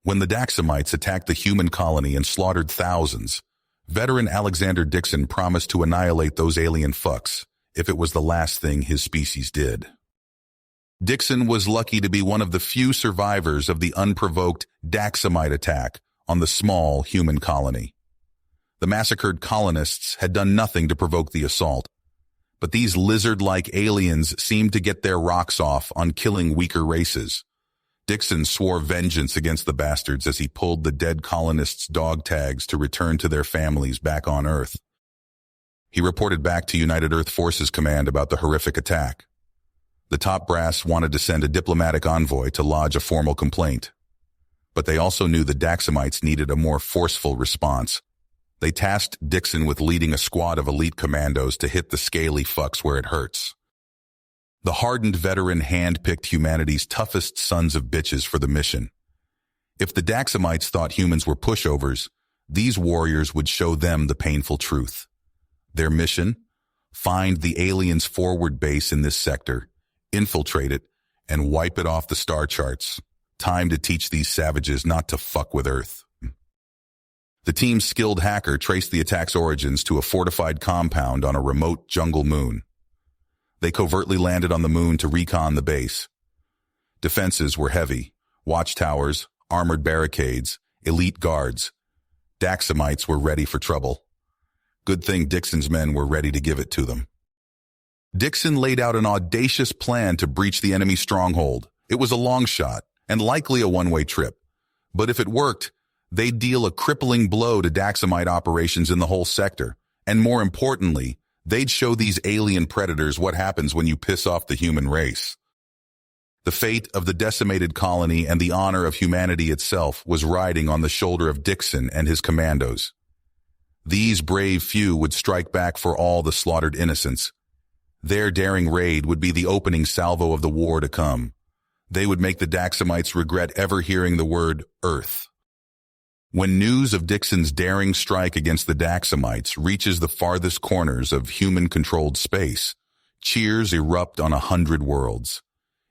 When the Daxamites attacked the human colony and slaughtered thousands, veteran Alexander Dixon promised to annihilate those alien fucks if it was the last thing his species did. Dixon was lucky to be one of the few survivors of the unprovoked Daxamite attack on the small human colony. The massacred colonists had done nothing to provoke the assault, but these lizard-like aliens seemed to get their rocks off on killing weaker races. Dixon swore vengeance against the bastards as he pulled the dead colonists' dog tags to return to their families back on Earth. He reported back to United Earth Forces Command about the horrific attack. The top brass wanted to send a diplomatic envoy to lodge a formal complaint, but they also knew the Daxamites needed a more forceful response. They tasked Dixon with leading a squad of elite commandos to hit the scaly fucks where it hurts. The hardened veteran handpicked humanity's toughest sons of bitches for the mission. If the Daxamites thought humans were pushovers, these warriors would show them the painful truth. Their mission? Find the aliens' forward base in this sector, infiltrate it, and wipe it off the star charts. Time to teach these savages not to fuck with Earth. The team's skilled hacker traced the attack's origins to a fortified compound on a remote jungle moon. They covertly landed on the moon to recon the base. Defenses were heavy: watchtowers, armored barricades, elite guards. Daxamites were ready for trouble. Good thing Dixon's men were ready to give it to them. Dixon laid out an audacious plan to breach the enemy stronghold. It was a long shot, and likely a one-way trip. But if it worked, they'd deal a crippling blow to Daxamite operations in the whole sector. And more importantly, they'd show these alien predators what happens when you piss off the human race. The fate of the decimated colony and the honor of humanity itself was riding on the shoulder of Dixon and his commandos. These brave few would strike back for all the slaughtered innocents. Their daring raid would be the opening salvo of the war to come. They would make the Daxamites regret ever hearing the word Earth. When news of Dixon's daring strike against the Daxamites reaches the farthest corners of human-controlled space, cheers erupt on 100 worlds.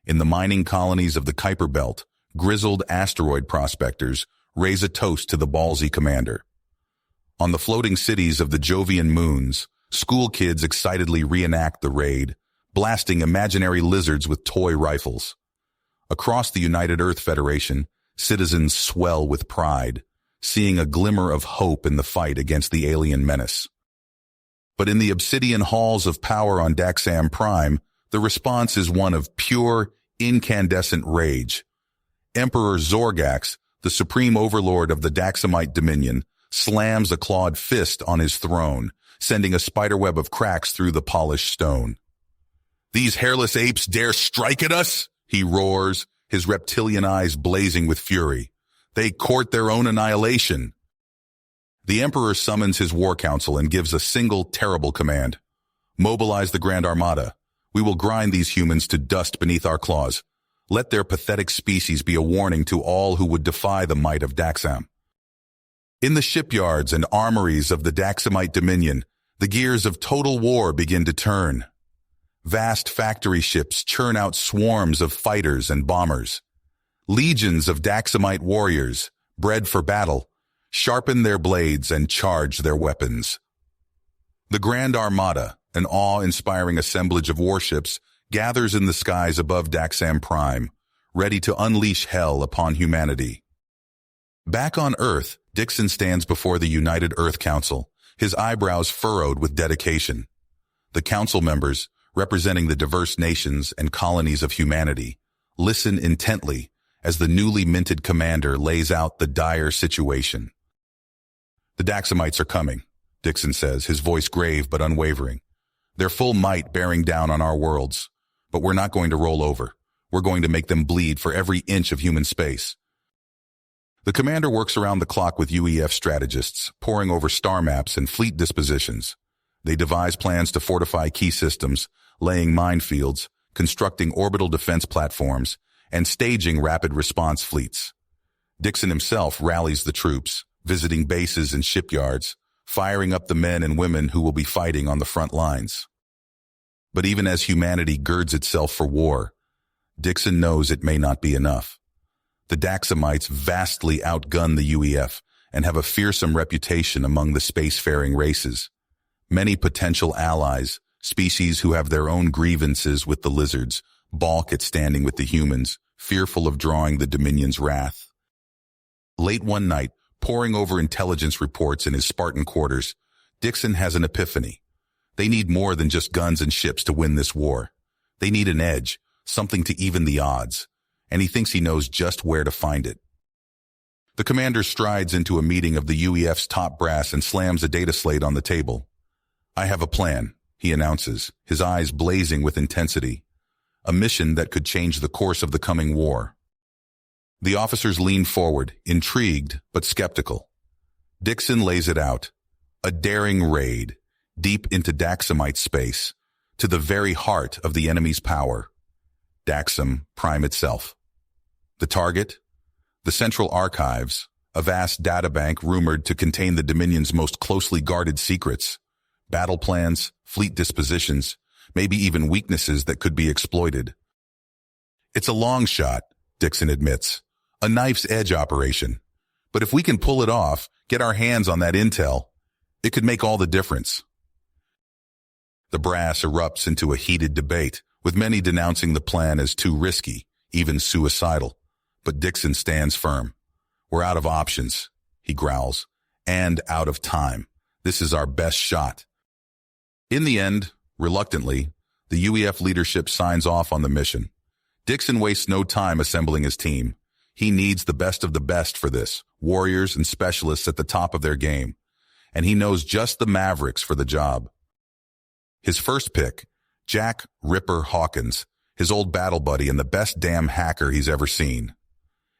In the mining colonies of the Kuiper Belt, grizzled asteroid prospectors raise a toast to the ballsy commander. On the floating cities of the Jovian moons, school kids excitedly reenact the raid, blasting imaginary lizards with toy rifles. Across the United Earth Federation, citizens swell with pride, seeing a glimmer of hope in the fight against the alien menace. But in the obsidian halls of power on Daxam Prime, the response is one of pure, incandescent rage. Emperor Zorgax, the supreme overlord of the Daxamite Dominion, slams a clawed fist on his throne, sending a spiderweb of cracks through the polished stone. "These hairless apes dare strike at us?" he roars, his reptilian eyes blazing with fury. "They court their own annihilation." The Emperor summons his war council and gives a single terrible command. "Mobilize the Grand Armada. We will grind these humans to dust beneath our claws. Let their pathetic species be a warning to all who would defy the might of Daxam." In the shipyards and armories of the Daxamite Dominion, the gears of total war begin to turn. Vast factory ships churn out swarms of fighters and bombers. Legions of Daxamite warriors, bred for battle, sharpen their blades and charge their weapons. The Grand Armada, an awe-inspiring assemblage of warships, gathers in the skies above Daxam Prime, ready to unleash hell upon humanity. Back on Earth, Dixon stands before the United Earth Council, his eyebrows furrowed with dedication. The council members, representing the diverse nations and colonies of humanity, listen intently as the newly minted commander lays out the dire situation. "The Daxamites are coming," Dixon says, his voice grave but unwavering. "Their full might bearing down on our worlds. But we're not going to roll over. We're going to make them bleed for every inch of human space." The commander works around the clock with UEF strategists, poring over star maps and fleet dispositions. They devise plans to fortify key systems, laying minefields, constructing orbital defense platforms, and staging rapid response fleets. Dixon himself rallies the troops, visiting bases and shipyards, firing up the men and women who will be fighting on the front lines. But even as humanity girds itself for war, Dixon knows it may not be enough. The Daxamites vastly outgun the UEF and have a fearsome reputation among the spacefaring races. Many potential allies, species who have their own grievances with the lizards, balk at standing with the humans, fearful of drawing the Dominion's wrath. Late one night, poring over intelligence reports in his Spartan quarters, Dixon has an epiphany. They need more than just guns and ships to win this war. They need an edge, something to even the odds, and he thinks he knows just where to find it. The commander strides into a meeting of the UEF's top brass and slams a data slate on the table. "I have a plan," he announces, his eyes blazing with intensity. A mission that could change the course of the coming war. The officers lean forward, intrigued but skeptical. Dixon lays it out. A daring raid, deep into Daxamite space, to the very heart of the enemy's power. Daxam Prime itself. The target? The Central Archives, a vast databank rumored to contain the Dominion's most closely guarded secrets. Battle plans, fleet dispositions, maybe even weaknesses that could be exploited. It's a long shot, Dixon admits. A knife's edge operation. But if we can pull it off, get our hands on that intel, it could make all the difference. The brass erupts into a heated debate, with many denouncing the plan as too risky, even suicidal. But Dixon stands firm. "We're out of options," he growls, "and out of time. This is our best shot." In the end, reluctantly, the UEF leadership signs off on the mission. Dixon wastes no time assembling his team. He needs the best of the best for this, warriors and specialists at the top of their game. And he knows just the mavericks for the job. His first pick, Jack "Ripper" Hawkins, his old battle buddy and the best damn hacker he's ever seen.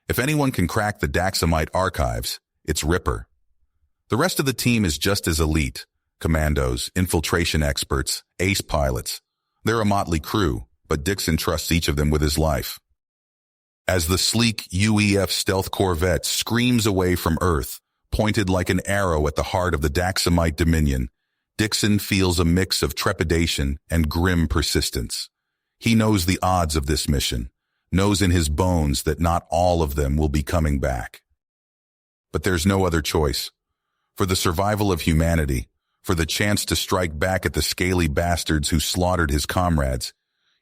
If anyone can crack the Daxamite archives, it's Ripper. The rest of the team is just as elite. Commandos, infiltration experts, ace pilots. They're a motley crew, but Dixon trusts each of them with his life. As the sleek UEF stealth corvette screams away from Earth, pointed like an arrow at the heart of the Daxamite Dominion, Dixon feels a mix of trepidation and grim persistence. He knows the odds of this mission, knows in his bones that not all of them will be coming back. But there's no other choice. For the survival of humanity, for the chance to strike back at the scaly bastards who slaughtered his comrades,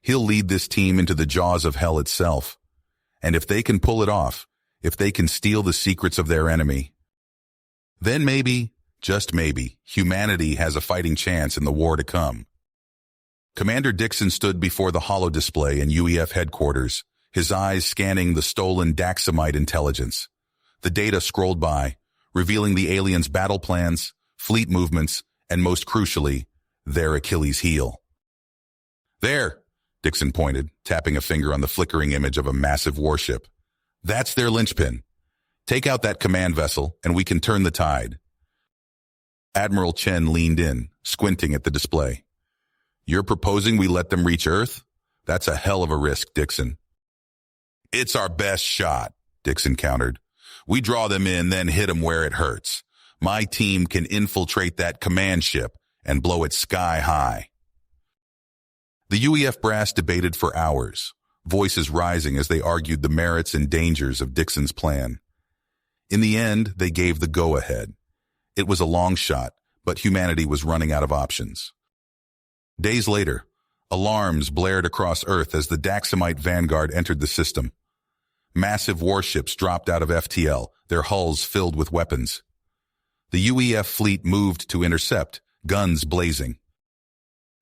he'll lead this team into the jaws of hell itself. And if they can pull it off, if they can steal the secrets of their enemy, then maybe, just maybe, humanity has a fighting chance in the war to come. Commander Dixon stood before the holo display in UEF headquarters, his eyes scanning the stolen Daxamite intelligence. The data scrolled by, revealing the aliens' battle plans, fleet movements, and most crucially, their Achilles heel. "There," Dixon pointed, tapping a finger on the flickering image of a massive warship. "That's their linchpin. Take out that command vessel, and we can turn the tide." Admiral Chen leaned in, squinting at the display. "You're proposing we let them reach Earth? That's a hell of a risk, Dixon." "It's our best shot," Dixon countered. "We draw them in, then hit them where it hurts. My team can infiltrate that command ship and blow it sky high." The UEF brass debated for hours, voices rising as they argued the merits and dangers of Dixon's plan. In the end, they gave the go-ahead. It was a long shot, but humanity was running out of options. Days later, alarms blared across Earth as the Daxamite vanguard entered the system. Massive warships dropped out of FTL, their hulls filled with weapons. The UEF fleet moved to intercept, guns blazing.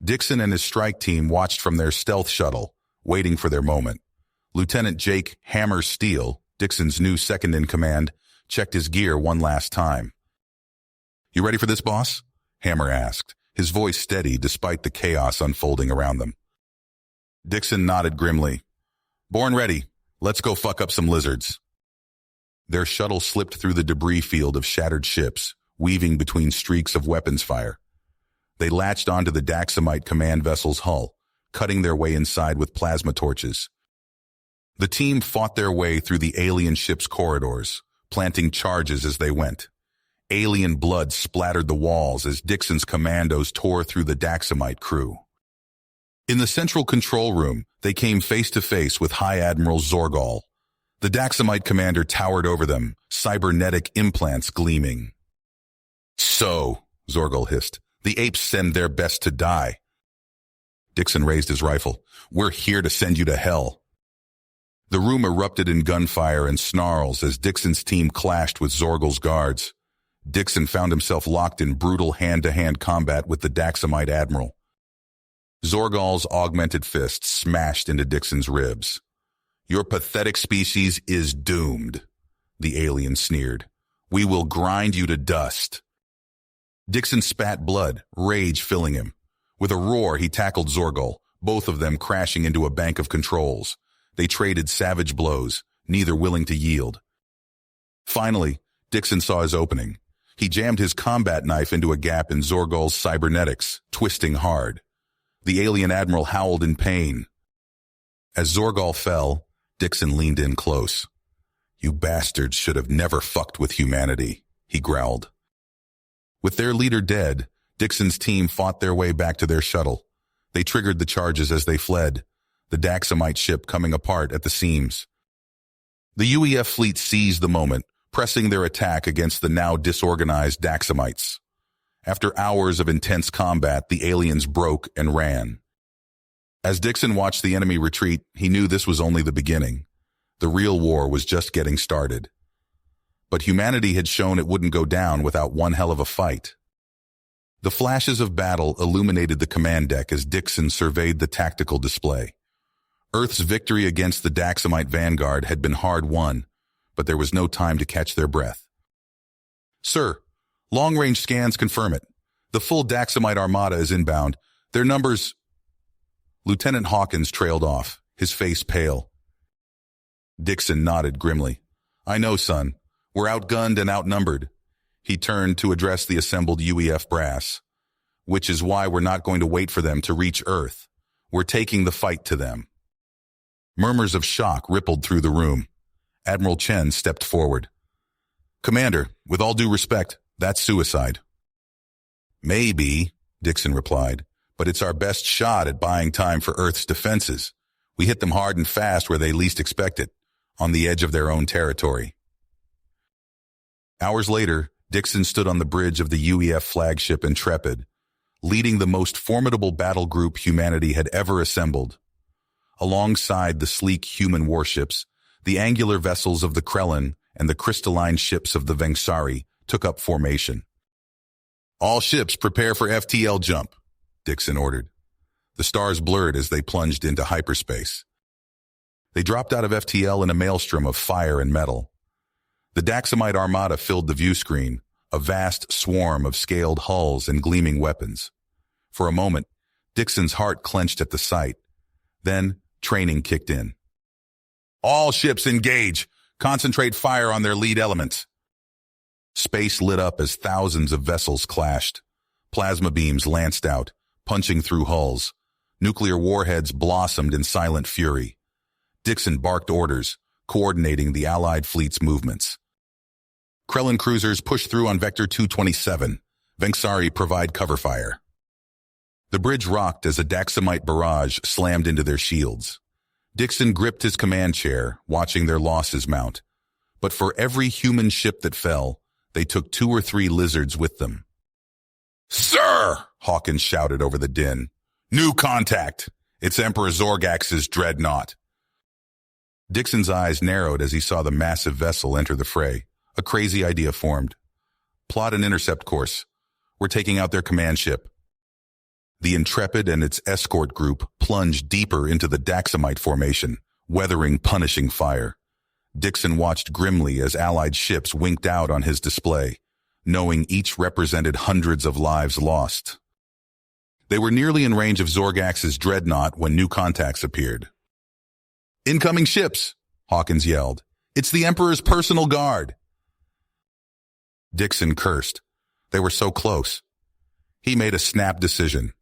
Dixon and his strike team watched from their stealth shuttle, waiting for their moment. Lieutenant Jake "Hammer" Steele, Dixon's new second-in-command, checked his gear one last time. "You ready for this, boss?" Hammer asked, his voice steady despite the chaos unfolding around them. Dixon nodded grimly. "Born ready. Let's go fuck up some lizards." Their shuttle slipped through the debris field of shattered ships, weaving between streaks of weapons fire. They latched onto the Daxamite command vessel's hull, cutting their way inside with plasma torches. The team fought their way through the alien ship's corridors, planting charges as they went. Alien blood splattered the walls as Dixon's commandos tore through the Daxamite crew. In the central control room, they came face to face with High Admiral Zorgal. The Daxamite commander towered over them, cybernetic implants gleaming. So, Zorgal hissed, the apes send their best to die. Dixon raised his rifle. We're here to send you to hell. The room erupted in gunfire and snarls as Dixon's team clashed with Zorgal's guards. Dixon found himself locked in brutal hand-to-hand combat with the Daxamite admiral. Zorgal's augmented fist smashed into Dixon's ribs. Your pathetic species is doomed, the alien sneered. We will grind you to dust. Dixon spat blood, rage filling him. With a roar, he tackled Zorgal, both of them crashing into a bank of controls. They traded savage blows, neither willing to yield. Finally, Dixon saw his opening. He jammed his combat knife into a gap in Zorgal's cybernetics, twisting hard. The alien admiral howled in pain. As Zorgal fell, Dixon leaned in close. You bastards should have never fucked with humanity, he growled. With their leader dead, Dixon's team fought their way back to their shuttle. They triggered the charges as they fled, the Daxamite ship coming apart at the seams. The UEF fleet seized the moment, pressing their attack against the now disorganized Daxamites. After hours of intense combat, the aliens broke and ran. As Dixon watched the enemy retreat, he knew this was only the beginning. The real war was just getting started. But humanity had shown it wouldn't go down without one hell of a fight. The flashes of battle illuminated the command deck as Dixon surveyed the tactical display. Earth's victory against the Daxamite vanguard had been hard won, but there was no time to catch their breath. Sir, long-range scans confirm it. The full Daxamite armada is inbound. Their numbers... Lieutenant Hawkins trailed off, his face pale. Dixon nodded grimly. I know, son. We're outgunned and outnumbered. He turned to address the assembled UEF brass. Which is why we're not going to wait for them to reach Earth. We're taking the fight to them. Murmurs of shock rippled through the room. Admiral Chen stepped forward. Commander, with all due respect, that's suicide. Maybe, Dixon replied, but it's our best shot at buying time for Earth's defenses. We hit them hard and fast where they least expect it, on the edge of their own territory. Hours later, Dixon stood on the bridge of the UEF flagship Intrepid, leading the most formidable battle group humanity had ever assembled. Alongside the sleek human warships, the angular vessels of the Krellin and the crystalline ships of the Vengsari took up formation. All ships prepare for FTL jump, Dixon ordered. The stars blurred as they plunged into hyperspace. They dropped out of FTL in a maelstrom of fire and metal. The Daxamite armada filled the view screen, a vast swarm of scaled hulls and gleaming weapons. For a moment, Dixon's heart clenched at the sight. Then, training kicked in. All ships engage! Concentrate fire on their lead elements! Space lit up as thousands of vessels clashed. Plasma beams lanced out, punching through hulls. Nuclear warheads blossomed in silent fury. Dixon barked orders, coordinating the Allied fleet's movements. Krellin cruisers push through on Vector 227. Vengsari provide cover fire. The bridge rocked as a Daxamite barrage slammed into their shields. Dixon gripped his command chair, watching their losses mount. But for every human ship that fell, they took 2 or 3 lizards with them. Sir! Hawkins shouted over the din. New contact! It's Emperor Zorgax's dreadnought. Dixon's eyes narrowed as he saw the massive vessel enter the fray. A crazy idea formed. Plot an intercept course. We're taking out their command ship. The Intrepid and its escort group plunged deeper into the Daxamite formation, weathering punishing fire. Dixon watched grimly as Allied ships winked out on his display, knowing each represented hundreds of lives lost. They were nearly in range of Zorgax's dreadnought when new contacts appeared. Incoming ships, Hawkins yelled. It's the Emperor's personal guard. Dixon cursed. They were so close. He made a snap decision.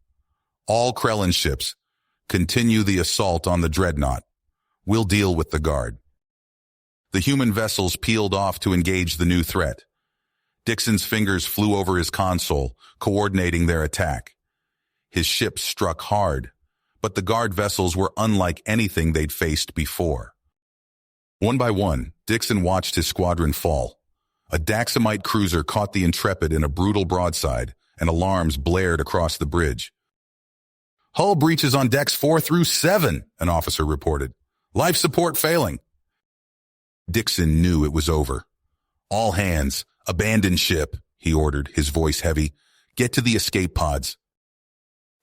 All Krellin ships, continue the assault on the dreadnought. We'll deal with the guard. The human vessels peeled off to engage the new threat. Dixon's fingers flew over his console, coordinating their attack. His ships struck hard, but the guard vessels were unlike anything they'd faced before. One by one, Dixon watched his squadron fall. A Daxamite cruiser caught the Intrepid in a brutal broadside, and alarms blared across the bridge. "Hull breaches on decks 4 through 7, an officer reported. "Life support failing." Dixon knew it was over. "All hands, abandon ship," he ordered, his voice heavy. "Get to the escape pods."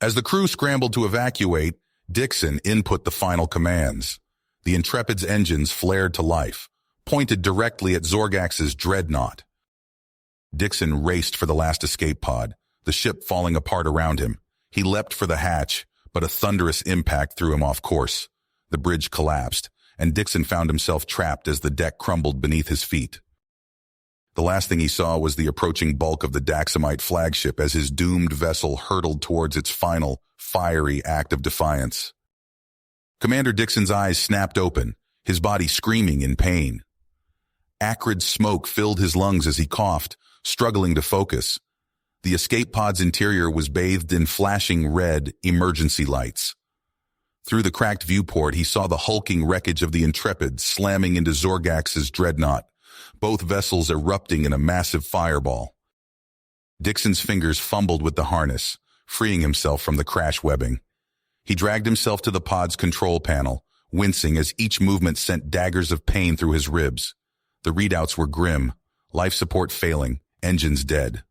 As the crew scrambled to evacuate, Dixon input the final commands. The Intrepid's engines flared to life, pointed directly at Zorgax's dreadnought. Dixon raced for the last escape pod, the ship falling apart around him. He leapt for the hatch, but a thunderous impact threw him off course. The bridge collapsed, and Dixon found himself trapped as the deck crumbled beneath his feet. The last thing he saw was the approaching bulk of the Daxamite flagship as his doomed vessel hurtled towards its final, fiery act of defiance. Commander Dixon's eyes snapped open, his body screaming in pain. Acrid smoke filled his lungs as he coughed, struggling to focus. The escape pod's interior was bathed in flashing red emergency lights. Through the cracked viewport, he saw the hulking wreckage of the Intrepid slamming into Zorgax's dreadnought, both vessels erupting in a massive fireball. Dixon's fingers fumbled with the harness, freeing himself from the crash webbing. He dragged himself to the pod's control panel, wincing as each movement sent daggers of pain through his ribs. The readouts were grim, life support failing, engines dead.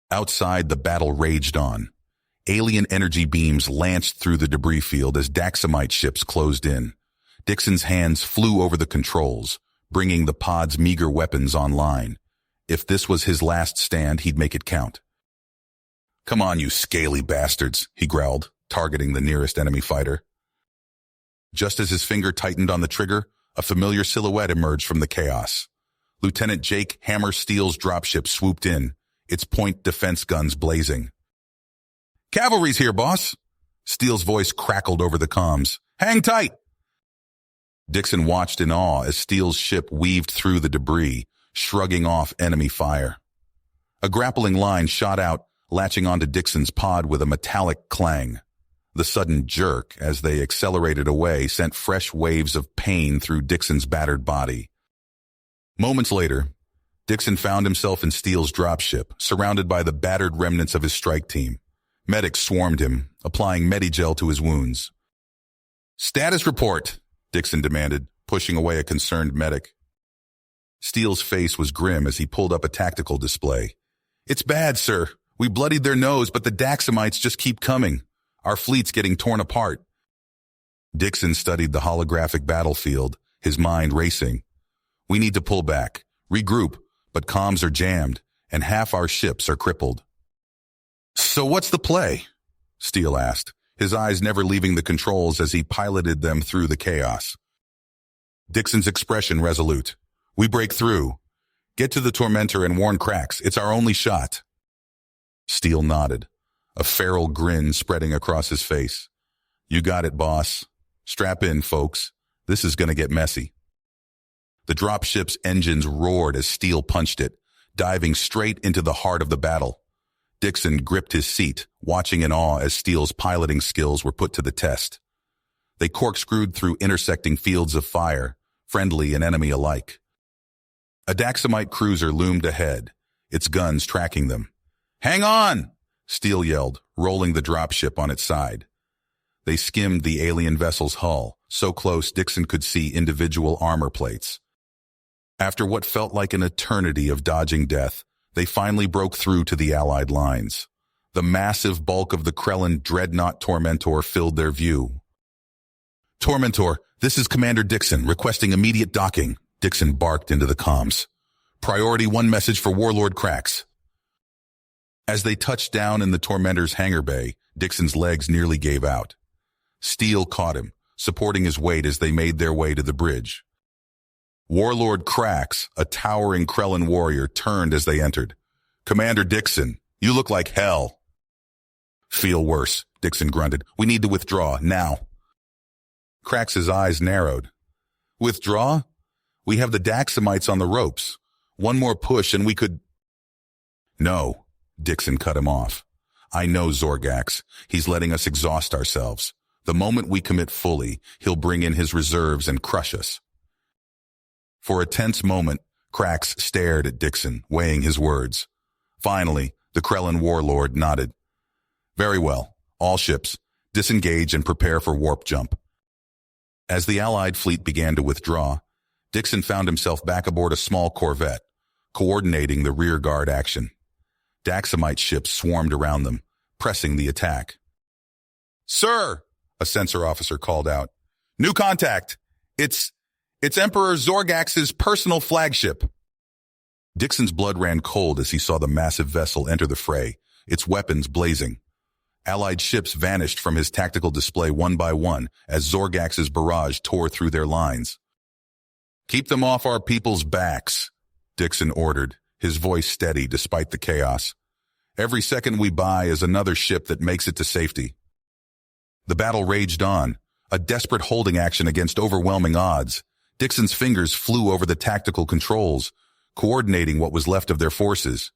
Outside, the battle raged on. Alien energy beams lanced through the debris field as Daxamite ships closed in. Dixon's hands flew over the controls, bringing the pod's meager weapons online. If this was his last stand, he'd make it count. "Come on, you scaly bastards," he growled, targeting the nearest enemy fighter. Just as his finger tightened on the trigger, a familiar silhouette emerged from the chaos. Lieutenant Jake Hammer Steele's dropship swooped in, its point defense guns blazing. "Cavalry's here, boss." Steele's voice crackled over the comms. "Hang tight." Dixon watched in awe as Steele's ship weaved through the debris, shrugging off enemy fire. A grappling line shot out, latching onto Dixon's pod with a metallic clang. The sudden jerk, as they accelerated away, sent fresh waves of pain through Dixon's battered body. Moments later, Dixon found himself in Steele's dropship, surrounded by the battered remnants of his strike team. Medics swarmed him, applying Medigel to his wounds. "Status report," Dixon demanded, pushing away a concerned medic. Steele's face was grim as he pulled up a tactical display. "It's bad, sir. We bloodied their nose, but the Daxamites just keep coming. Our fleet's getting torn apart." Dixon studied the holographic battlefield, his mind racing. "We need to pull back, regroup, but comms are jammed, and half our ships are crippled." "So what's the play?" Steele asked, his eyes never leaving the controls as he piloted them through the chaos. Dixon's expression resolute. "We break through. Get to the Tormentor and warn Cracks. It's our only shot." Steele nodded, a feral grin spreading across his face. "You got it, boss. Strap in, folks. This is going to get messy." The dropship's engines roared as Steele punched it, diving straight into the heart of the battle. Dixon gripped his seat, watching in awe as Steele's piloting skills were put to the test. They corkscrewed through intersecting fields of fire, friendly and enemy alike. A Daxamite cruiser loomed ahead, its guns tracking them. "Hang on!" Steele yelled, rolling the dropship on its side. They skimmed the alien vessel's hull, so close Dixon could see individual armor plates. After what felt like an eternity of dodging death, they finally broke through to the Allied lines. The massive bulk of the Krellin dreadnought Tormentor filled their view. "Tormentor, this is Commander Dixon, requesting immediate docking," Dixon barked into the comms. "Priority 1 message for Warlord Cracks." As they touched down in the Tormentor's hangar bay, Dixon's legs nearly gave out. Steele caught him, supporting his weight as they made their way to the bridge. Warlord Cracks, a towering Krellin warrior, turned as they entered. "Commander Dixon, you look like hell." "Feel worse," Dixon grunted. "We need to withdraw, now." Crax's eyes narrowed. "Withdraw? We have the Daxamites on the ropes. One more push and we could—" "No," Dixon cut him off. "I know Zorgax. He's letting us exhaust ourselves. The moment we commit fully, he'll bring in his reserves and crush us." For a tense moment, Krax stared at Dixon, weighing his words. Finally, the Krellin warlord nodded. Very well. All ships, disengage and prepare for warp jump. As the Allied fleet began to withdraw, Dixon found himself back aboard a small corvette, coordinating the rearguard action. Daxamite ships swarmed around them, pressing the attack. "Sir!" a sensor officer called out. "New contact! It's Emperor Zorgax's personal flagship." Dixon's blood ran cold as he saw the massive vessel enter the fray, its weapons blazing. Allied ships vanished from his tactical display one by one as Zorgax's barrage tore through their lines. "Keep them off our people's backs," Dixon ordered, his voice steady despite the chaos. "Every second we buy is another ship that makes it to safety." The battle raged on, a desperate holding action against overwhelming odds. Dixon's fingers flew over the tactical controls, coordinating what was left of their forces.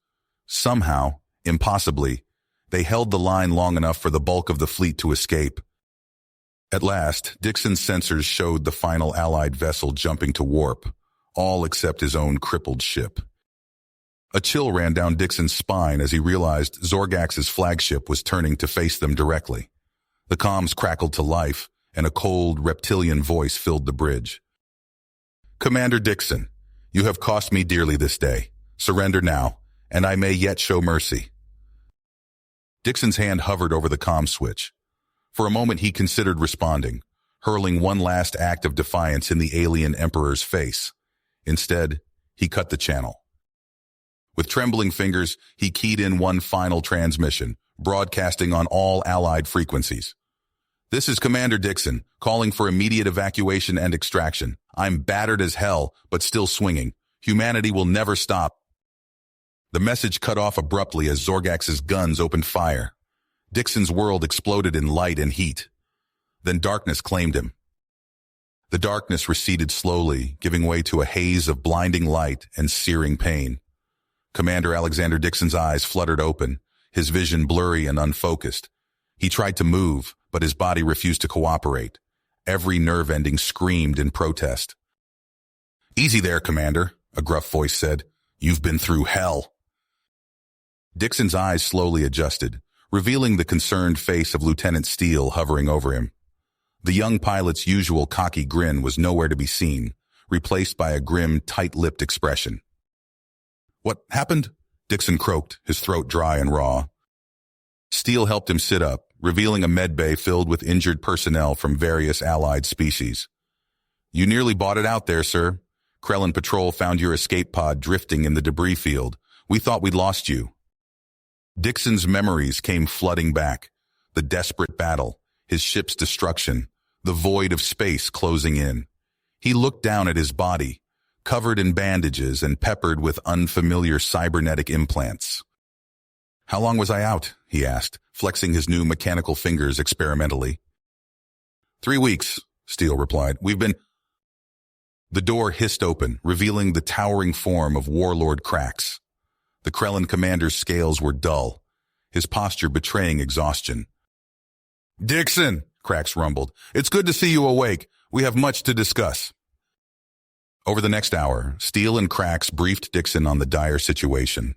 Somehow, impossibly, they held the line long enough for the bulk of the fleet to escape. At last, Dixon's sensors showed the final Allied vessel jumping to warp, all except his own crippled ship. A chill ran down Dixon's spine as he realized Zorgax's flagship was turning to face them directly. The comms crackled to life, and a cold, reptilian voice filled the bridge. "Commander Dixon, you have cost me dearly this day. Surrender now, and I may yet show mercy." Dixon's hand hovered over the comm switch. For a moment he considered responding, hurling one last act of defiance in the alien Emperor's face. Instead, he cut the channel. With trembling fingers, he keyed in one final transmission, broadcasting on all Allied frequencies. "This is Commander Dixon, calling for immediate evacuation and extraction. I'm battered as hell, but still swinging. Humanity will never stop." The message cut off abruptly as Zorgax's guns opened fire. Dixon's world exploded in light and heat. Then darkness claimed him. The darkness receded slowly, giving way to a haze of blinding light and searing pain. Commander Alexander Dixon's eyes fluttered open, his vision blurry and unfocused. He tried to move, but his body refused to cooperate. Every nerve ending screamed in protest. "Easy there, Commander," a gruff voice said. "You've been through hell." Dixon's eyes slowly adjusted, revealing the concerned face of Lieutenant Steele hovering over him. The young pilot's usual cocky grin was nowhere to be seen, replaced by a grim, tight-lipped expression. "What happened?" Dixon croaked, his throat dry and raw. Steele helped him sit up, revealing a medbay filled with injured personnel from various Allied species. "You nearly bought it out there, sir. Krellin Patrol found your escape pod drifting in the debris field. We thought we'd lost you." Dixon's memories came flooding back. The desperate battle, his ship's destruction, the void of space closing in. He looked down at his body, covered in bandages and peppered with unfamiliar cybernetic implants. "How long was I out?" he asked, flexing his new mechanical fingers experimentally. 3 weeks, Steele replied. "We've been—" The door hissed open, revealing the towering form of Warlord Krax. The Krellin commander's scales were dull, his posture betraying exhaustion. "Dixon," Krax rumbled, "it's good to see you awake. We have much to discuss." Over the next hour, Steele and Krax briefed Dixon on the dire situation.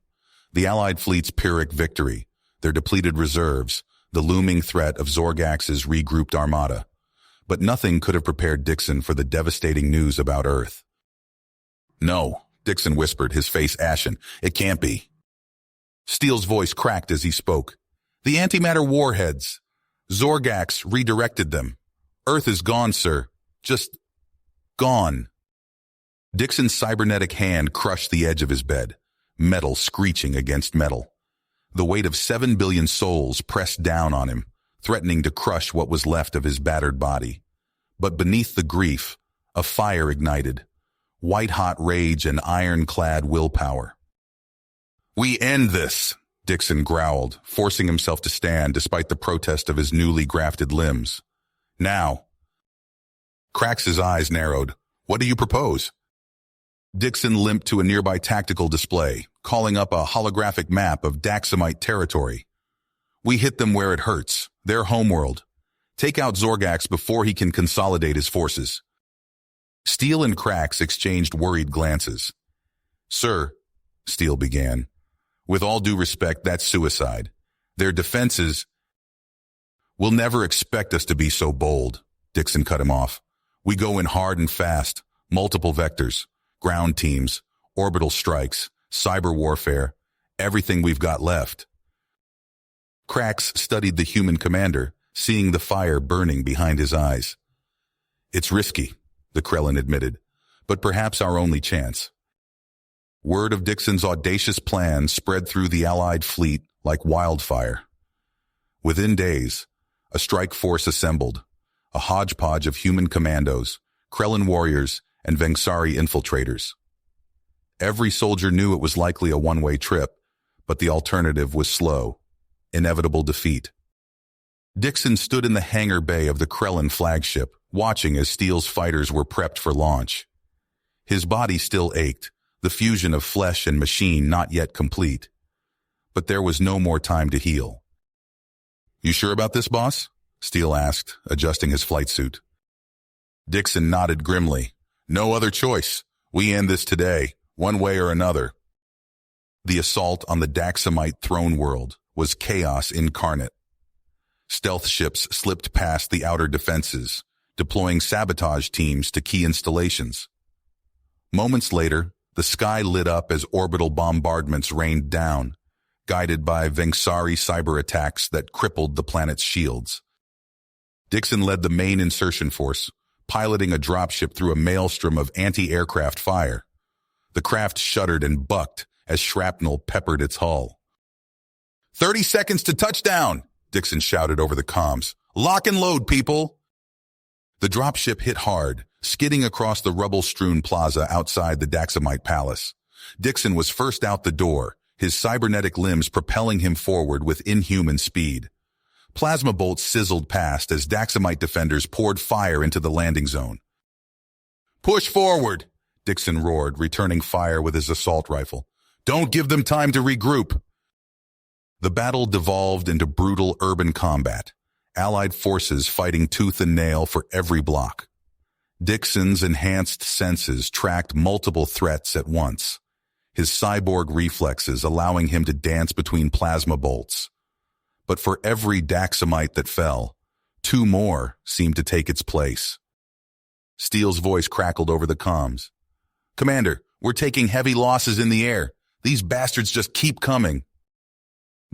The Allied fleet's Pyrrhic victory, their depleted reserves, the looming threat of Zorgax's regrouped armada. But nothing could have prepared Dixon for the devastating news about Earth. "No," Dixon whispered, his face ashen. "It can't be." Steele's voice cracked as he spoke. "The antimatter warheads. Zorgax redirected them. Earth is gone, sir. Just gone." Dixon's cybernetic hand crushed the edge of his bed, metal screeching against metal. The weight of 7 billion souls pressed down on him, threatening to crush what was left of his battered body. But beneath the grief, a fire ignited, white-hot rage and ironclad willpower. "We end this," Dixon growled, forcing himself to stand despite the protest of his newly grafted limbs. "Now." Krax's eyes narrowed. "What do you propose?" Dixon limped to a nearby tactical display, calling up a holographic map of Daxamite territory. "We hit them where it hurts, their homeworld. Take out Zorgax before he can consolidate his forces." Steele and Krax exchanged worried glances. "Sir," Steele began, "with all due respect, that's suicide. Their defenses—" "Will never expect us to be so bold," Dixon cut him off. "We go in hard and fast, multiple vectors, ground teams, orbital strikes, cyber warfare, everything we've got left." Krax studied the human commander, seeing the fire burning behind his eyes. "It's risky," the Krellin admitted, "but perhaps our only chance." Word of Dixon's audacious plan spread through the Allied fleet like wildfire. Within days, a strike force assembled, a hodgepodge of human commandos, Krellin warriors, and Vengsari infiltrators. Every soldier knew it was likely a one-way trip, but the alternative was slow, inevitable defeat. Dixon stood in the hangar bay of the Krellin flagship, watching as Steele's fighters were prepped for launch. His body still ached, the fusion of flesh and machine not yet complete. But there was no more time to heal. "You sure about this, boss?" Steele asked, adjusting his flight suit. Dixon nodded grimly. "No other choice. We end this today, one way or another." The assault on the Daxamite throne world was chaos incarnate. Stealth ships slipped past the outer defenses, deploying sabotage teams to key installations. Moments later, the sky lit up as orbital bombardments rained down, guided by Vengsari cyber attacks that crippled the planet's shields. Dixon led the main insertion force, piloting a dropship through a maelstrom of anti-aircraft fire. The craft shuddered and bucked as shrapnel peppered its hull. 30 seconds to touchdown!" Dixon shouted over the comms. "Lock and load, people!" The dropship hit hard, skidding across the rubble-strewn plaza outside the Daxamite palace. Dixon was first out the door, his cybernetic limbs propelling him forward with inhuman speed. Plasma bolts sizzled past as Daxamite defenders poured fire into the landing zone. "Push forward!" Dixon roared, returning fire with his assault rifle. "Don't give them time to regroup!" The battle devolved into brutal urban combat, Allied forces fighting tooth and nail for every block. Dixon's enhanced senses tracked multiple threats at once, his cyborg reflexes allowing him to dance between plasma bolts. But for every Daxamite that fell, 2 more seemed to take its place. Steele's voice crackled over the comms. "Commander, we're taking heavy losses in the air. These bastards just keep coming."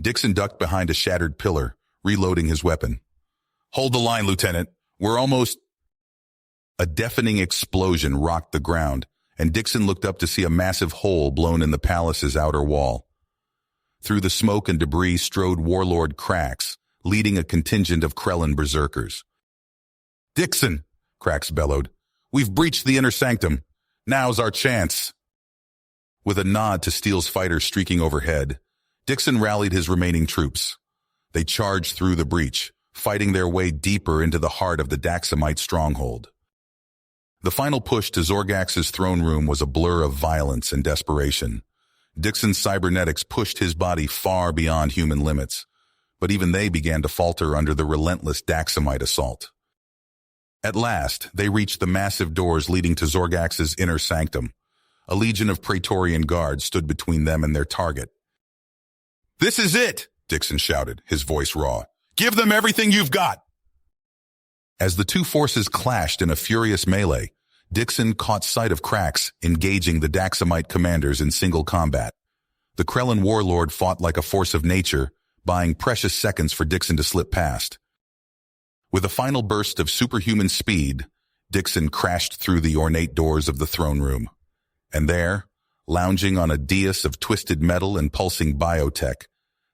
Dixon ducked behind a shattered pillar, reloading his weapon. "Hold the line, Lieutenant. We're almost—" A deafening explosion rocked the ground, and Dixon looked up to see a massive hole blown in the palace's outer wall. Through the smoke and debris strode Warlord Krax, leading a contingent of Krellin berserkers. "Dixon!" Krax bellowed. "We've breached the inner sanctum. Now's our chance." With a nod to Steele's fighters streaking overhead, Dixon rallied his remaining troops. They charged through the breach, fighting their way deeper into the heart of the Daxamite stronghold. The final push to Zorgax's throne room was a blur of violence and desperation. Dixon's cybernetics pushed his body far beyond human limits, but even they began to falter under the relentless Daxamite assault. At last, they reached the massive doors leading to Zorgax's inner sanctum. A legion of Praetorian guards stood between them and their target. "This is it!" Dixon shouted, his voice raw. "Give them everything you've got!" As the two forces clashed in a furious melee, Dixon caught sight of Krax engaging the Daxamite commanders in single combat. The Krellin warlord fought like a force of nature, buying precious seconds for Dixon to slip past. With a final burst of superhuman speed, Dixon crashed through the ornate doors of the throne room. And there, lounging on a dais of twisted metal and pulsing biotech,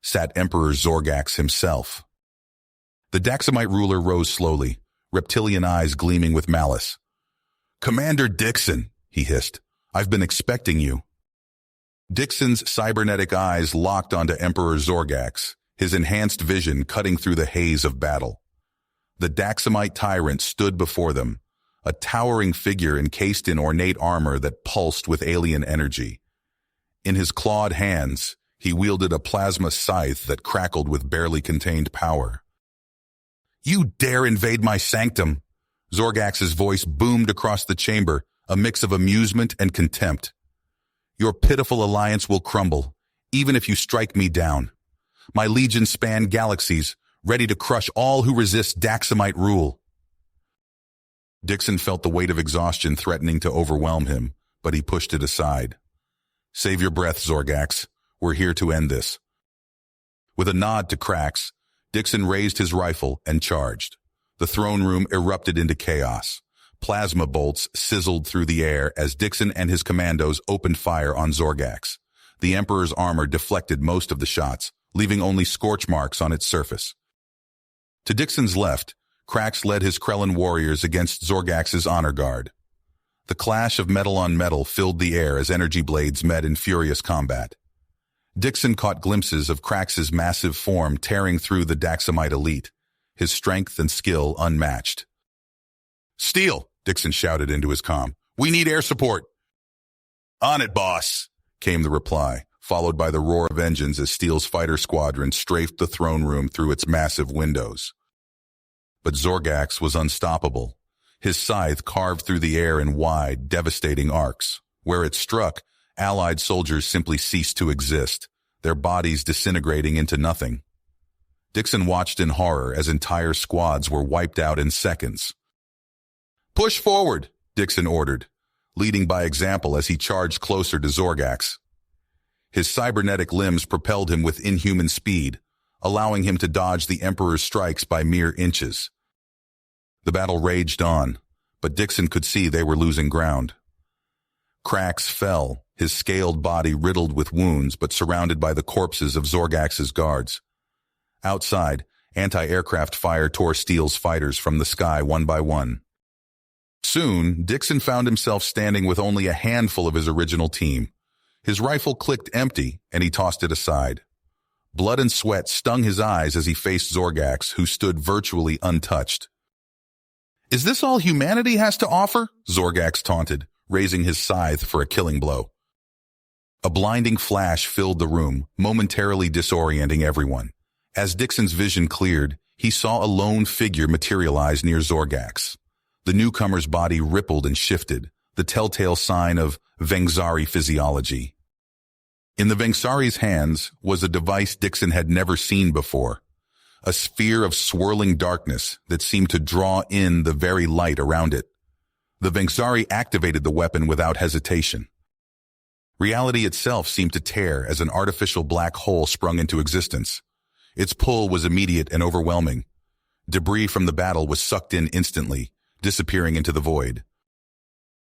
sat Emperor Zorgax himself. The Daxamite ruler rose slowly, reptilian eyes gleaming with malice. "Commander Dixon," he hissed, "I've been expecting you." Dixon's cybernetic eyes locked onto Emperor Zorgax, his enhanced vision cutting through the haze of battle. The Daxamite tyrant stood before them, a towering figure encased in ornate armor that pulsed with alien energy. In his clawed hands, he wielded a plasma scythe that crackled with barely contained power. "You dare invade my sanctum!" Zorgax's voice boomed across the chamber, a mix of amusement and contempt. Your pitiful alliance will crumble, even if you strike me down. My legions span galaxies, ready to crush all who resist Daxamite rule. Dixon felt the weight of exhaustion threatening to overwhelm him, but he pushed it aside. Save your breath, Zorgax. We're here to end this. With a nod to Krax, Dixon raised his rifle and charged. The throne room erupted into chaos. Plasma bolts sizzled through the air as Dixon and his commandos opened fire on Zorgax. The Emperor's armor deflected most of the shots, leaving only scorch marks on its surface. To Dixon's left, Krax led his Krellin warriors against Zorgax's honor guard. The clash of metal on metal filled the air as energy blades met in furious combat. Dixon caught glimpses of Krax's massive form tearing through the Daxamite elite, his strength and skill unmatched. "Steel!" Dixon shouted into his comm. "We need air support!" "On it, boss!" came the reply, followed by the roar of engines as Steel's fighter squadron strafed the throne room through its massive windows. But Zorgax was unstoppable. His scythe carved through the air in wide, devastating arcs. Where it struck, Allied soldiers simply ceased to exist, their bodies disintegrating into nothing. Dixon watched in horror as entire squads were wiped out in seconds. "Push forward," Dixon ordered, leading by example as he charged closer to Zorgax. His cybernetic limbs propelled him with inhuman speed, allowing him to dodge the Emperor's strikes by mere inches. The battle raged on, but Dixon could see they were losing ground. Krax fell, his scaled body riddled with wounds but surrounded by the corpses of Zorgax's guards. Outside, anti-aircraft fire tore Steel's fighters from the sky one by one. Soon, Dixon found himself standing with only a handful of his original team. His rifle clicked empty, and he tossed it aside. Blood and sweat stung his eyes as he faced Zorgax, who stood virtually untouched. "Is this all humanity has to offer?" Zorgax taunted, raising his scythe for a killing blow. A blinding flash filled the room, momentarily disorienting everyone. As Dixon's vision cleared, he saw a lone figure materialize near Zorgax. The newcomer's body rippled and shifted, the telltale sign of Vengzari physiology. In the Vengzari's hands was a device Dixon had never seen before, a sphere of swirling darkness that seemed to draw in the very light around it. The Vengzari activated the weapon without hesitation. Reality itself seemed to tear as an artificial black hole sprung into existence. Its pull was immediate and overwhelming. Debris from the battle was sucked in instantly, disappearing into the void.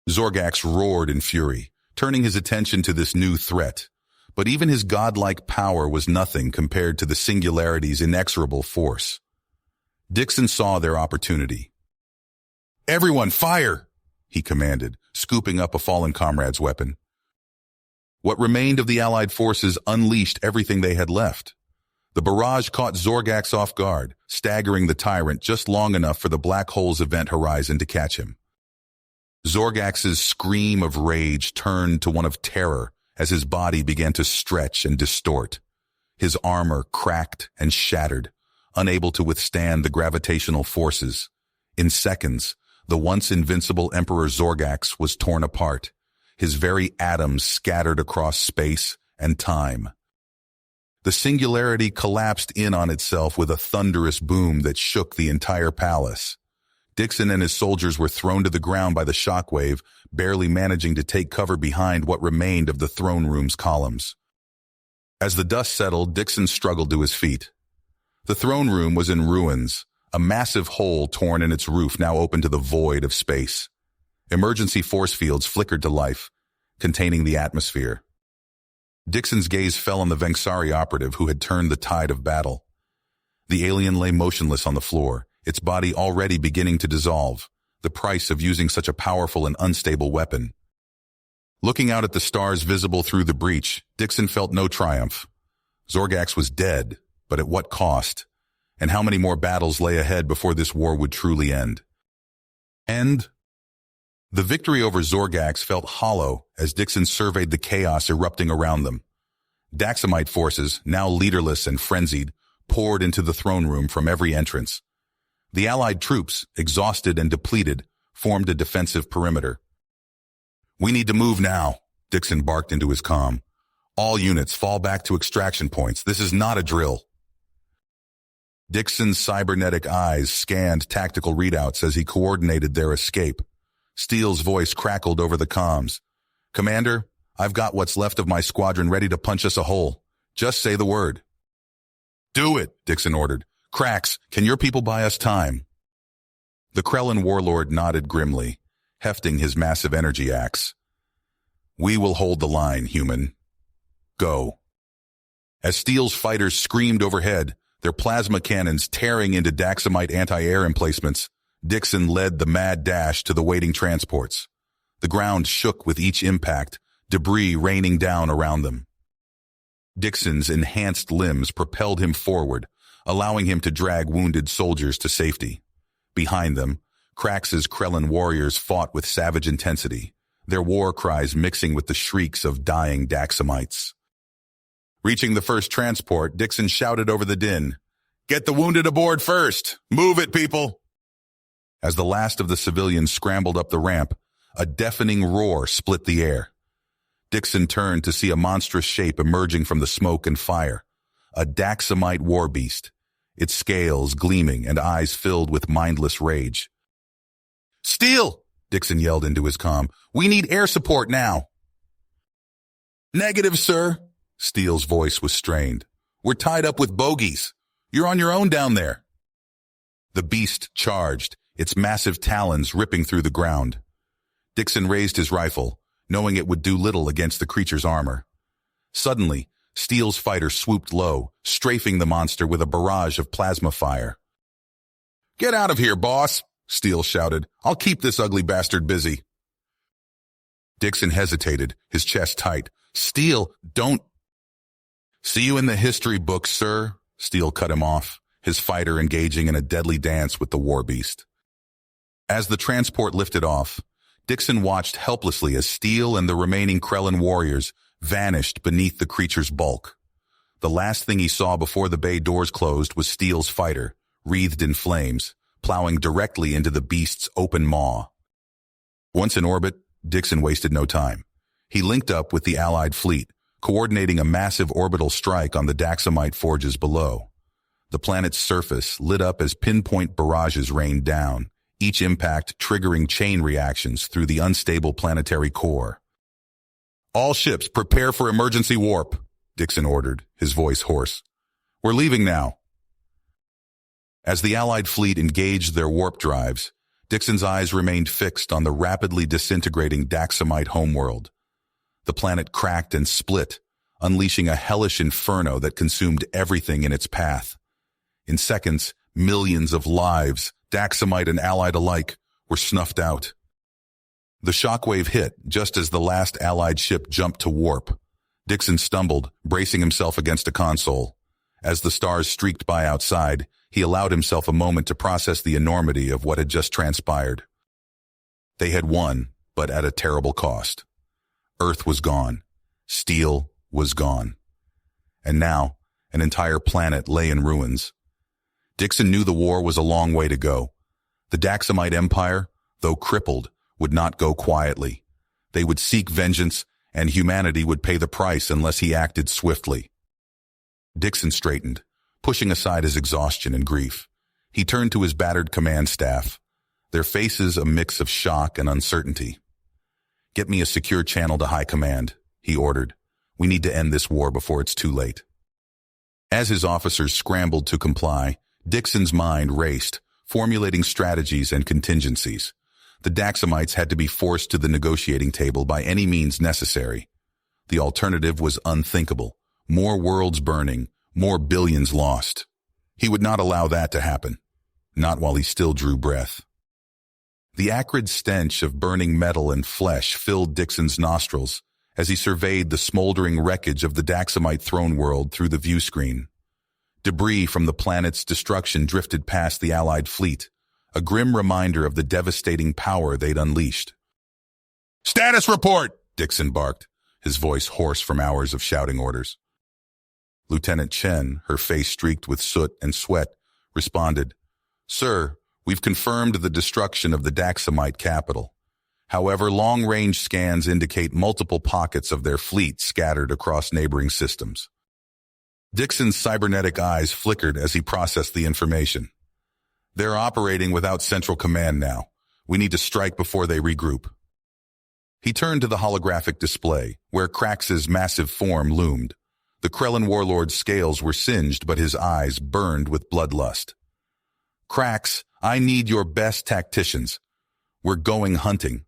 Zorgax roared in fury, turning his attention to this new threat. But even his godlike power was nothing compared to the Singularity's inexorable force. Dixon saw their opportunity. "Everyone, fire!" he commanded, scooping up a fallen comrade's weapon. What remained of the Allied forces unleashed everything they had left. The barrage caught Zorgax off guard, staggering the tyrant just long enough for the black hole's event horizon to catch him. Zorgax's scream of rage turned to one of terror as his body began to stretch and distort. His armor cracked and shattered, unable to withstand the gravitational forces. In seconds, the once invincible Emperor Zorgax was torn apart, his very atoms scattered across space and time. The Singularity collapsed in on itself with a thunderous boom that shook the entire palace. Dixon and his soldiers were thrown to the ground by the shockwave, barely managing to take cover behind what remained of the throne room's columns. As the dust settled, Dixon struggled to his feet. The throne room was in ruins, a massive hole torn in its roof now open to the void of space. Emergency force fields flickered to life, containing the atmosphere. Dixon's gaze fell on the Vengzari operative who had turned the tide of battle. The alien lay motionless on the floor, its body already beginning to dissolve, the price of using such a powerful and unstable weapon. Looking out at the stars visible through the breach, Dixon felt no triumph. Zorgax was dead, but at what cost? And how many more battles lay ahead before this war would truly end? The victory over Zorgax felt hollow as Dixon surveyed the chaos erupting around them. Daxamite forces, now leaderless and frenzied, poured into the throne room from every entrance. The Allied troops, exhausted and depleted, formed a defensive perimeter. We need to move now, Dixon barked into his comm. All units fall back to extraction points. This is not a drill. Dixon's cybernetic eyes scanned tactical readouts as he coordinated their escape. Steele's voice crackled over the comms. Commander, I've got what's left of my squadron ready to punch us a hole. Just say the word. Do it, Dixon ordered. Cracks, can your people buy us time? The Krellin warlord nodded grimly, hefting his massive energy axe. We will hold the line, human. Go. As Steele's fighters screamed overhead, their plasma cannons tearing into Daxamite anti-air emplacements, Dixon led the mad dash to the waiting transports. The ground shook with each impact, debris raining down around them. Dixon's enhanced limbs propelled him forward, allowing him to drag wounded soldiers to safety. Behind them, Krax's Krellin warriors fought with savage intensity, their war cries mixing with the shrieks of dying Daxamites. Reaching the first transport, Dixon shouted over the din, "Get the wounded aboard first! Move it, people!" As the last of the civilians scrambled up the ramp, a deafening roar split the air. Dixon turned to see a monstrous shape emerging from the smoke and fire, a Daxamite war beast, its scales gleaming and eyes filled with mindless rage. "Steele!" Dixon yelled into his comm. "We need air support now." "Negative, sir." Steele's voice was strained. "We're tied up with bogies. You're on your own down there." The beast charged, its massive talons ripping through the ground. Dixon raised his rifle, knowing it would do little against the creature's armor. Suddenly, Steele's fighter swooped low, strafing the monster with a barrage of plasma fire. "Get out of here, boss!" Steele shouted. "I'll keep this ugly bastard busy." Dixon hesitated, his chest tight. "Steele, don't—" "See you in the history books, sir," Steele cut him off, his fighter engaging in a deadly dance with the war beast. As the transport lifted off, Dixon watched helplessly as Steele and the remaining Krellin warriors vanished beneath the creature's bulk. The last thing he saw before the bay doors closed was Steele's fighter, wreathed in flames, plowing directly into the beast's open maw. Once in orbit, Dixon wasted no time. He linked up with the Allied fleet, coordinating a massive orbital strike on the Daxamite forges below. The planet's surface lit up as pinpoint barrages rained down, each impact triggering chain reactions through the unstable planetary core. "All ships, prepare for emergency warp," Dixon ordered, his voice hoarse. "We're leaving now." As the Allied fleet engaged their warp drives, Dixon's eyes remained fixed on the rapidly disintegrating Daxamite homeworld. The planet cracked and split, unleashing a hellish inferno that consumed everything in its path. In seconds, millions of lives, Daxamite and Allied alike, were snuffed out. The shockwave hit just as the last Allied ship jumped to warp. Dixon stumbled, bracing himself against a console. As the stars streaked by outside, he allowed himself a moment to process the enormity of what had just transpired. They had won, but at a terrible cost. Earth was gone. Steele was gone. And now, an entire planet lay in ruins. Dixon knew the war was a long way to go. The Daxamite Empire, though crippled, would not go quietly. They would seek vengeance, and humanity would pay the price unless he acted swiftly. Dixon straightened, pushing aside his exhaustion and grief. He turned to his battered command staff, their faces a mix of shock and uncertainty. "Get me a secure channel to High Command," he ordered. "We need to end this war before it's too late." As his officers scrambled to comply, Dixon's mind raced, formulating strategies and contingencies. The Daxamites had to be forced to the negotiating table by any means necessary. The alternative was unthinkable. More worlds burning, more billions lost. He would not allow that to happen. Not while he still drew breath. The acrid stench of burning metal and flesh filled Dixon's nostrils as he surveyed the smoldering wreckage of the Daxamite throne world through the view screen. Debris from the planet's destruction drifted past the Allied fleet, a grim reminder of the devastating power they'd unleashed. "Status report!" Dixon barked, his voice hoarse from hours of shouting orders. Lieutenant Chen, her face streaked with soot and sweat, responded, "Sir, we've confirmed the destruction of the Daxamite capital. However, long-range scans indicate multiple pockets of their fleet scattered across neighboring systems. Dixon's cybernetic eyes flickered as he processed the information. They're operating without central command now. We need to strike before they regroup. He turned to the holographic display, where Krax's massive form loomed. The Krellin warlord's scales were singed, but his eyes burned with bloodlust. Krax, I need your best tacticians. We're going hunting.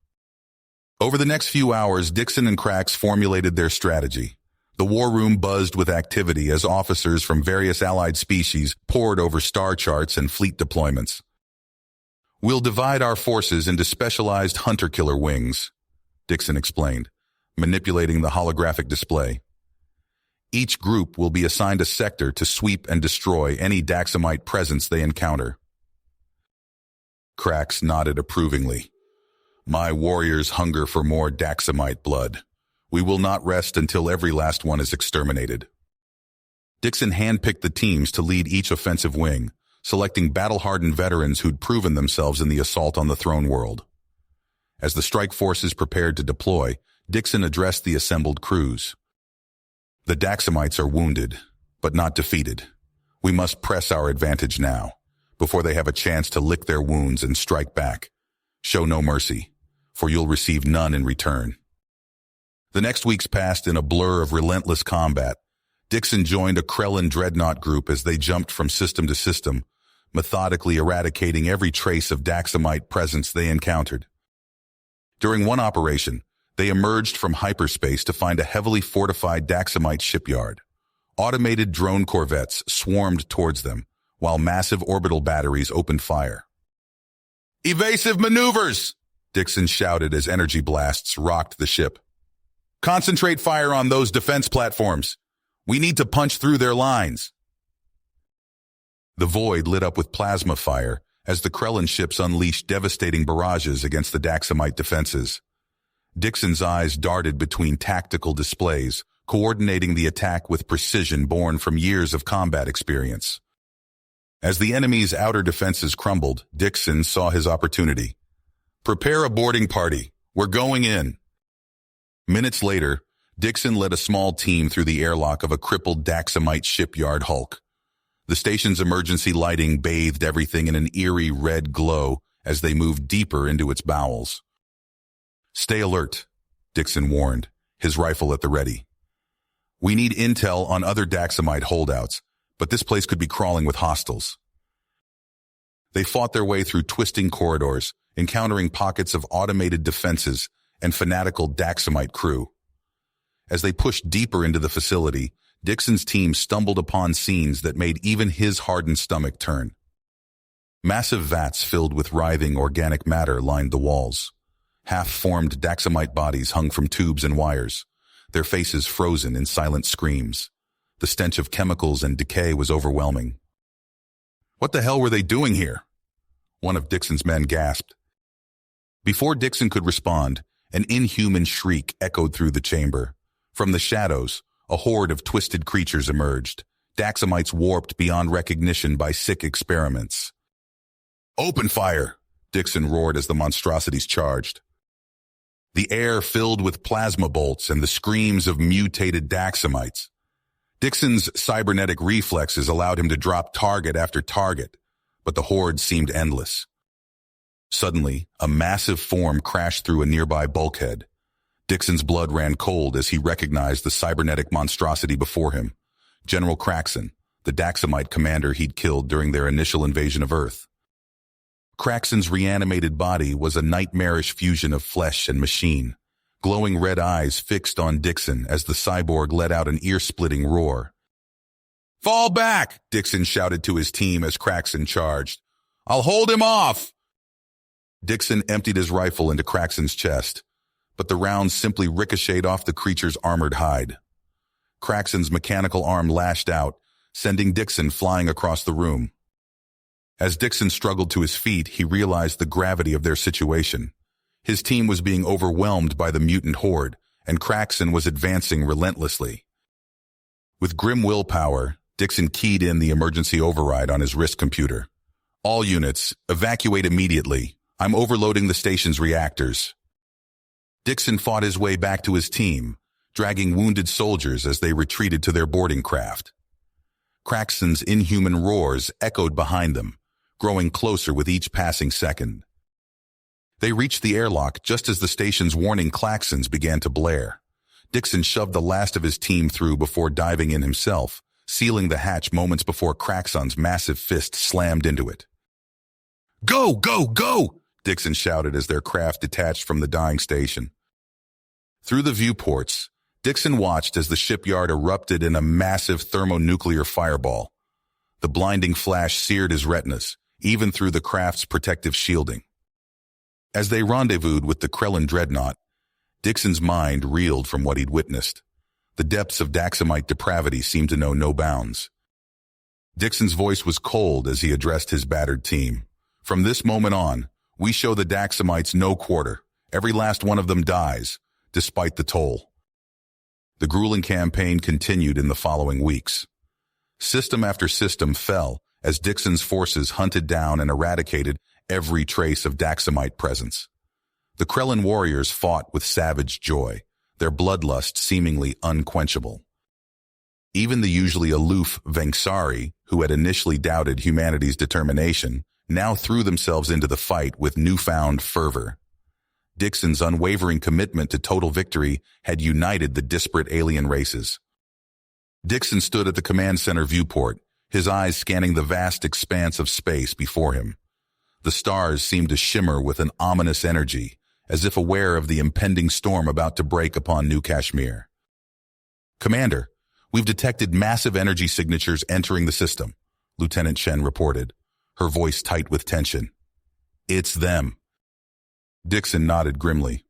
Over the next few hours, Dixon and Krax formulated their strategy. The war room buzzed with activity as officers from various allied species pored over star charts and fleet deployments. We'll divide our forces into specialized hunter-killer wings, Dixon explained, manipulating the holographic display. Each group will be assigned a sector to sweep and destroy any Daxamite presence they encounter. Krax nodded approvingly. My warriors hunger for more Daxamite blood. We will not rest until every last one is exterminated. Dixon handpicked the teams to lead each offensive wing, selecting battle-hardened veterans who'd proven themselves in the assault on the throne world. As the strike forces prepared to deploy, Dixon addressed the assembled crews. The Daxamites are wounded, but not defeated. We must press our advantage now, before they have a chance to lick their wounds and strike back. Show no mercy, for you'll receive none in return. The next weeks passed in a blur of relentless combat. Dixon joined a Krellin dreadnought group as they jumped from system to system, methodically eradicating every trace of Daxamite presence they encountered. During one operation, they emerged from hyperspace to find a heavily fortified Daxamite shipyard. Automated drone corvettes swarmed towards them, while massive orbital batteries opened fire. "Evasive maneuvers!" Dixon shouted as energy blasts rocked the ship. "Concentrate fire on those defense platforms. We need to punch through their lines." The void lit up with plasma fire as the Krellin ships unleashed devastating barrages against the Daxamite defenses. Dixon's eyes darted between tactical displays, coordinating the attack with precision born from years of combat experience. As the enemy's outer defenses crumbled, Dixon saw his opportunity. "Prepare a boarding party. We're going in." Minutes later, Dixon led a small team through the airlock of a crippled Daxamite shipyard hulk. The station's emergency lighting bathed everything in an eerie red glow as they moved deeper into its bowels. "Stay alert," Dixon warned, his rifle at the ready. "We need intel on other Daxamite holdouts, but this place could be crawling with hostiles." They fought their way through twisting corridors, encountering pockets of automated defenses and fanatical Daxamite crew. As they pushed deeper into the facility, Dixon's team stumbled upon scenes that made even his hardened stomach turn. Massive vats filled with writhing organic matter lined the walls. Half-formed Daxamite bodies hung from tubes and wires, their faces frozen in silent screams. The stench of chemicals and decay was overwhelming. "What the hell were they doing here?" one of Dixon's men gasped. Before Dixon could respond, an inhuman shriek echoed through the chamber. From the shadows, a horde of twisted creatures emerged, Daxamites warped beyond recognition by sick experiments. "Open fire!" Dixon roared as the monstrosities charged. The air filled with plasma bolts and the screams of mutated Daxamites. Dixon's cybernetic reflexes allowed him to drop target after target, but the horde seemed endless. Suddenly, a massive form crashed through a nearby bulkhead. Dixon's blood ran cold as he recognized the cybernetic monstrosity before him, General Kraxon, the Daxamite commander he'd killed during their initial invasion of Earth. Kraxon's reanimated body was a nightmarish fusion of flesh and machine, glowing red eyes fixed on Dixon as the cyborg let out an ear-splitting roar. "Fall back!" Dixon shouted to his team as Kraxon charged. "I'll hold him off!" Dixon emptied his rifle into Kraxon's chest, but the rounds simply ricocheted off the creature's armored hide. Kraxon's mechanical arm lashed out, sending Dixon flying across the room. As Dixon struggled to his feet, he realized the gravity of their situation. His team was being overwhelmed by the mutant horde, and Kraxon was advancing relentlessly. With grim willpower, Dixon keyed in the emergency override on his wrist computer. "All units, evacuate immediately. I'm overloading the station's reactors." Dixon fought his way back to his team, dragging wounded soldiers as they retreated to their boarding craft. Craxton's inhuman roars echoed behind them, growing closer with each passing second. They reached the airlock just as the station's warning klaxons began to blare. Dixon shoved the last of his team through before diving in himself, sealing the hatch moments before Craxton's massive fist slammed into it. "Go, go, go!" Dixon shouted as their craft detached from the dying station. Through the viewports, Dixon watched as the shipyard erupted in a massive thermonuclear fireball. The blinding flash seared his retinas, even through the craft's protective shielding. As they rendezvoused with the Krellin dreadnought, Dixon's mind reeled from what he'd witnessed. The depths of Daxamite depravity seemed to know no bounds. Dixon's voice was cold as he addressed his battered team. "From this moment on, we show the Daxamites no quarter. Every last one of them dies, despite the toll." The grueling campaign continued in the following weeks. System after system fell as Dixon's forces hunted down and eradicated every trace of Daxamite presence. The Krellin warriors fought with savage joy, their bloodlust seemingly unquenchable. Even the usually aloof Vengsari, who had initially doubted humanity's determination, now threw themselves into the fight with newfound fervor. Dixon's unwavering commitment to total victory had united the disparate alien races. Dixon stood at the command center viewport, his eyes scanning the vast expanse of space before him. The stars seemed to shimmer with an ominous energy, as if aware of the impending storm about to break upon New Kashmir. "Commander, we've detected massive energy signatures entering the system," Lieutenant Chen reported, her voice tight with tension. "It's them." Dixon nodded grimly.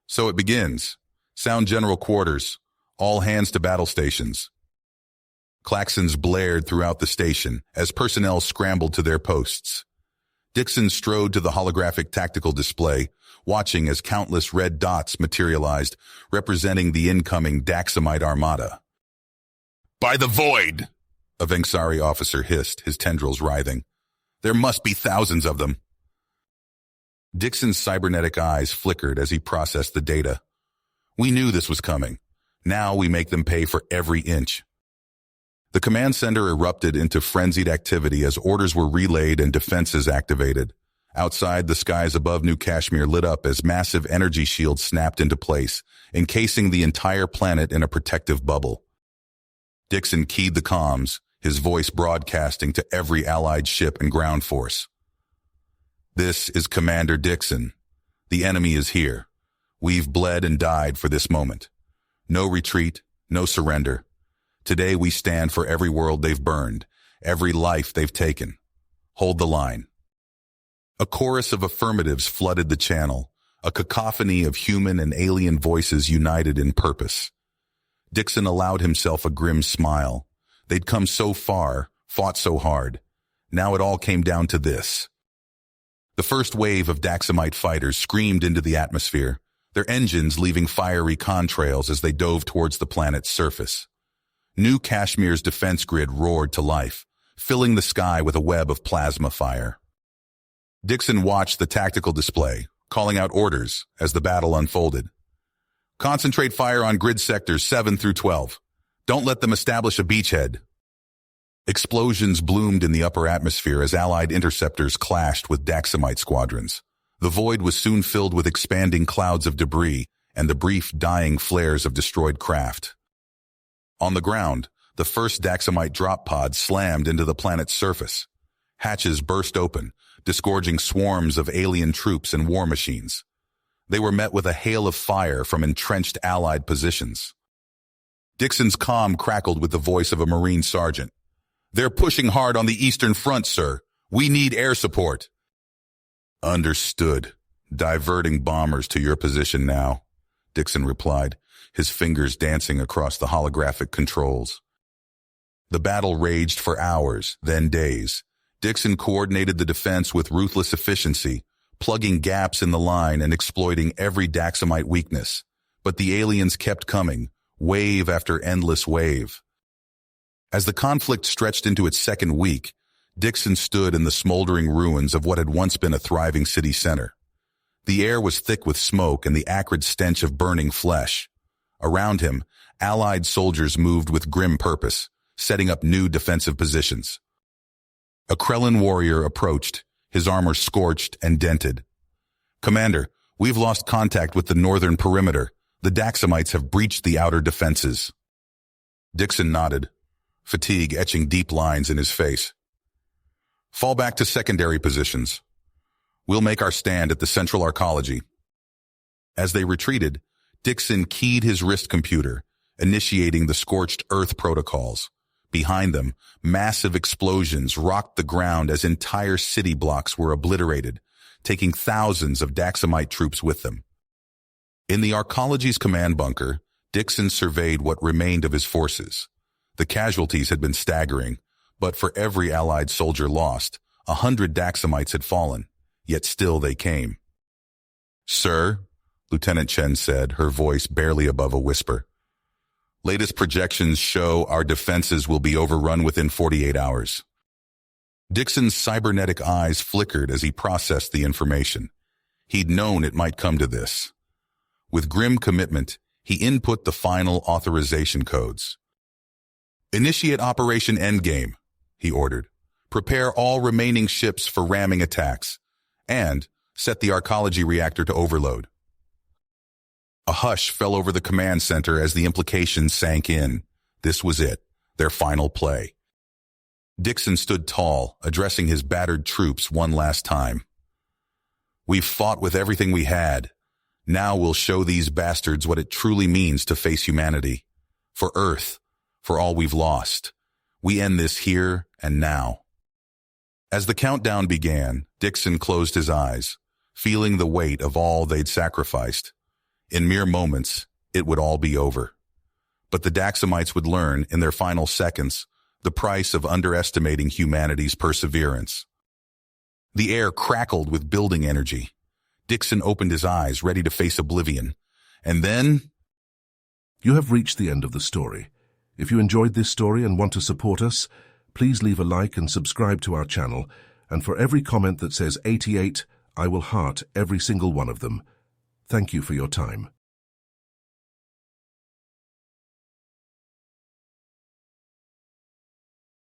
"So it begins. Sound general quarters. All hands to battle stations." Klaxons blared throughout the station as personnel scrambled to their posts. Dixon strode to the holographic tactical display, watching as countless red dots materialized, representing the incoming Daxamite armada. "By the void!" a Vengsari officer hissed, his tendrils writhing. "There must be thousands of them." Dixon's cybernetic eyes flickered as he processed the data. "We knew this was coming. Now we make them pay for every inch." The command center erupted into frenzied activity as orders were relayed and defenses activated. Outside, the skies above New Kashmir lit up as massive energy shields snapped into place, encasing the entire planet in a protective bubble. Dixon keyed the comms, his voice broadcasting to every allied ship and ground force. "This is Commander Dixon. The enemy is here. We've bled and died for this moment. No retreat, no surrender. Today we stand for every world they've burned, every life they've taken. Hold the line." A chorus of affirmatives flooded the channel, a cacophony of human and alien voices united in purpose. Dixon allowed himself a grim smile. They'd come so far, fought so hard. Now it all came down to this. The first wave of Daxamite fighters screamed into the atmosphere, their engines leaving fiery contrails as they dove towards the planet's surface. New Kashmir's defense grid roared to life, filling the sky with a web of plasma fire. Dixon watched the tactical display, calling out orders as the battle unfolded. "Concentrate fire on grid sectors 7 through 12. Don't let them establish a beachhead." Explosions bloomed in the upper atmosphere as Allied interceptors clashed with Daxamite squadrons. The void was soon filled with expanding clouds of debris and the brief dying flares of destroyed craft. On the ground, the first Daxamite drop pod slammed into the planet's surface. Hatches burst open, disgorging swarms of alien troops and war machines. They were met with a hail of fire from entrenched Allied positions. Dixon's comm crackled with the voice of a Marine sergeant. "They're pushing hard on the Eastern Front, sir. We need air support." "Understood. Diverting bombers to your position now," Dixon replied, his fingers dancing across the holographic controls. The battle raged for hours, then days. Dixon coordinated the defense with ruthless efficiency, plugging gaps in the line and exploiting every Daxamite weakness. But the aliens kept coming, wave after endless wave. As the conflict stretched into its second week, Dixon stood in the smoldering ruins of what had once been a thriving city center. The air was thick with smoke and the acrid stench of burning flesh. Around him, Allied soldiers moved with grim purpose, setting up new defensive positions. A Krellin warrior approached, his armor scorched and dented. "Commander, we've lost contact with the northern perimeter. The Daxamites have breached the outer defenses." Dixon nodded, fatigue etching deep lines in his face. "Fall back to secondary positions. We'll make our stand at the central arcology." As they retreated, Dixon keyed his wrist computer, initiating the scorched earth protocols. Behind them, massive explosions rocked the ground as entire city blocks were obliterated, taking thousands of Daxamite troops with them. In the arcology's command bunker, Dixon surveyed what remained of his forces. The casualties had been staggering, but for every Allied soldier lost, 100 Daxamites had fallen, yet still they came. "Sir," Lieutenant Chen said, her voice barely above a whisper, "latest projections show our defenses will be overrun within 48 hours. Dixon's cybernetic eyes flickered as he processed the information. He'd known it might come to this. With grim commitment, he input the final authorization codes. "Initiate Operation Endgame," he ordered. "Prepare all remaining ships for ramming attacks, and set the arcology reactor to overload." A hush fell over the command center as the implications sank in. This was it, their final play. Dixon stood tall, addressing his battered troops one last time. "We've fought with everything we had. Now we'll show these bastards what it truly means to face humanity. For Earth, for all we've lost. We end this here and now." As the countdown began, Dixon closed his eyes, feeling the weight of all they'd sacrificed. In mere moments, it would all be over. But the Daxamites would learn, in their final seconds, the price of underestimating humanity's perseverance. The air crackled with building energy. Dixon opened his eyes, ready to face oblivion. And then... You have reached the end of the story. If you enjoyed this story and want to support us, please leave a like and subscribe to our channel. And for every comment that says 88, I will heart every single one of them. Thank you for your time.